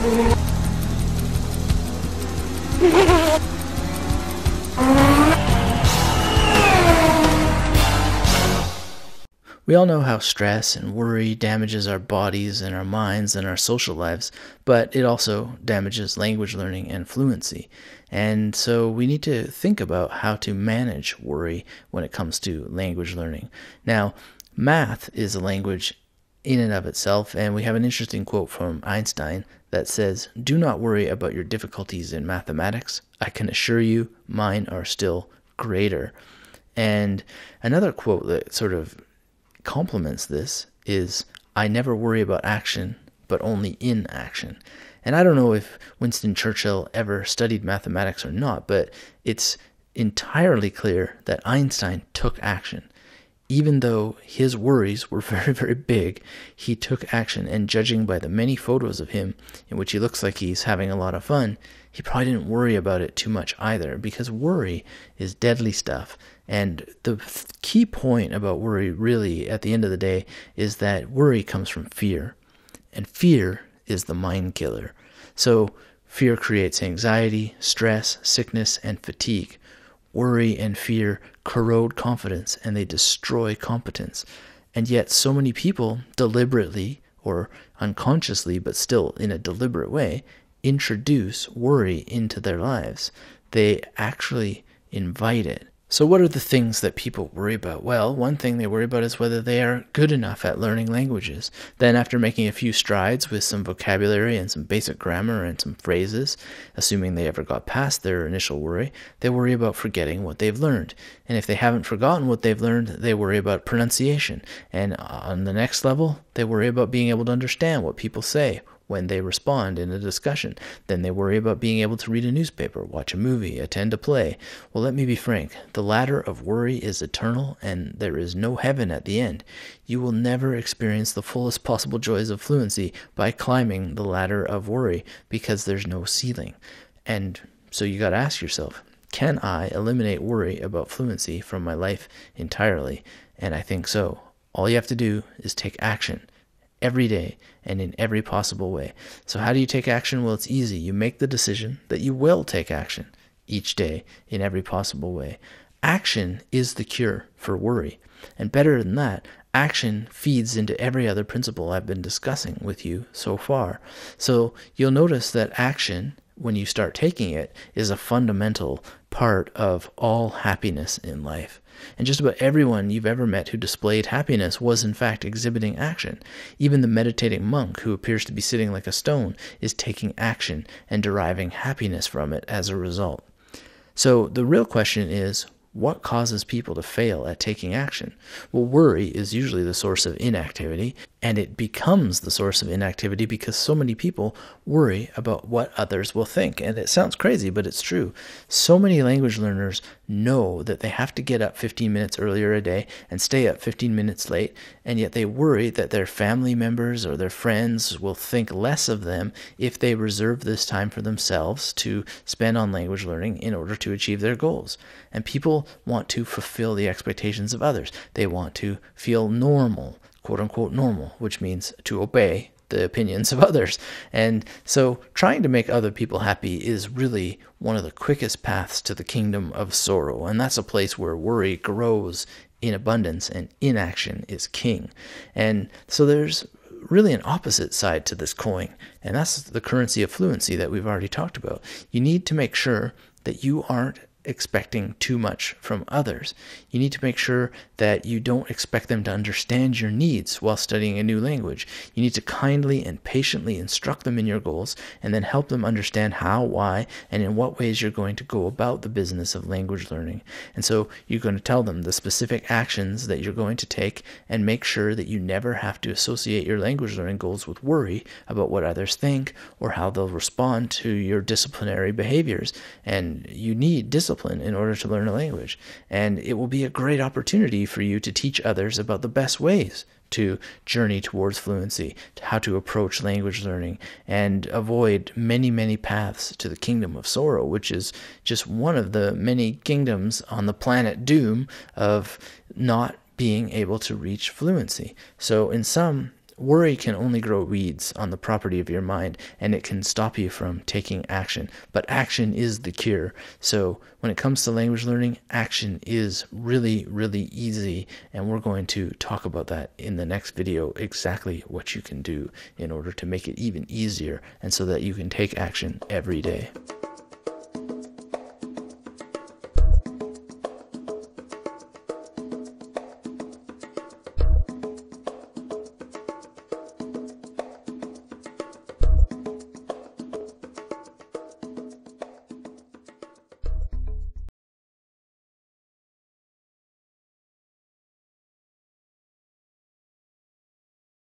We all know how stress and worry damages our bodies and our minds and our social lives, but it also damages language learning and fluency. And so we need to think about how to manage worry when it comes to language learning. Now, math is a language in and of itself, and we have an interesting quote from Einstein that says, "Do not worry about your difficulties in mathematics. I can assure you mine are still greater." And another quote that sort of complements this is, "I never worry about action, but only inaction." And I don't know if Winston Churchill ever studied mathematics or not, but it's entirely clear that Einstein took action. Even though his worries were very, very big, he took action. And judging by the many photos of him in which he looks like he's having a lot of fun, he probably didn't worry about it too much either, because worry is deadly stuff. And the key point about worry, really, at the end of the day, is that worry comes from fear. And fear is the mind killer. So fear creates anxiety, stress, sickness, and fatigue. Worry and fear corrode confidence, and they destroy competence. And yet so many people deliberately or unconsciously, but still in a deliberate way, introduce worry into their lives. They actually invite it. So what are the things that people worry about? Well, one thing they worry about is whether they are good enough at learning languages. Then after making a few strides with some vocabulary and some basic grammar and some phrases, assuming they ever got past their initial worry, they worry about forgetting what they've learned. And if they haven't forgotten what they've learned, they worry about pronunciation. And on the next level, they worry about being able to understand what people say when they respond in a discussion. Then they worry about being able to read a newspaper, watch a movie, attend a play. Well, let me be frank. The ladder of worry is eternal, and there is no heaven at the end. You will never experience the fullest possible joys of fluency by climbing the ladder of worry, because there's no ceiling. And so you got to ask yourself, can I eliminate worry about fluency from my life entirely? And I think so. All you have to do is take action every day and in every possible way. So how do you take action? Well, it's easy. You make the decision that you will take action each day in every possible way. Action is the cure for worry. And better than that, action feeds into every other principle I've been discussing with you so far. So you'll notice that action, when you start taking it, is a fundamental part of all happiness in life. And just about everyone you've ever met who displayed happiness was in fact exhibiting action. Even the meditating monk who appears to be sitting like a stone is taking action and deriving happiness from it as a result. So the real question is, what causes people to fail at taking action? Well, worry is usually the source of inactivity, and it becomes the source of inactivity because so many people worry about what others will think. And it sounds crazy, but it's true. So many language learners know that they have to get up 15 minutes earlier a day and stay up 15 minutes late, and yet they worry that their family members or their friends will think less of them if they reserve this time for themselves to spend on language learning in order to achieve their goals. And people want to fulfill the expectations of others. They want to feel normal, quote unquote normal, which means to obey the opinions of others. And so trying to make other people happy is really one of the quickest paths to the kingdom of sorrow. And that's a place where worry grows in abundance and inaction is king. And so there's really an opposite side to this coin, and that's the currency of fluency that we've already talked about. You need to make sure that you aren't expecting too much from others. You need to make sure that you don't expect them to understand your needs while studying a new language. You need to kindly and patiently instruct them in your goals and then help them understand how, why, and in what ways you're going to go about the business of language learning. And so you're going to tell them the specific actions that you're going to take and make sure that you never have to associate your language learning goals with worry about what others think or how they'll respond to your disciplinary behaviors. And you need discipline in order to learn a language. And it will be a great opportunity for you to teach others about the best ways to journey towards fluency, to how to approach language learning, and avoid many, many paths to the kingdom of sorrow, which is just one of the many kingdoms on the planet Doom of not being able to reach fluency. So in some Worry can only grow weeds on the property of your mind, and it can stop you from taking action. But action is the cure. So when it comes to language learning, action is really, really easy. And we're going to talk about that in the next video, exactly what you can do in order to make it even easier and so that you can take action every day.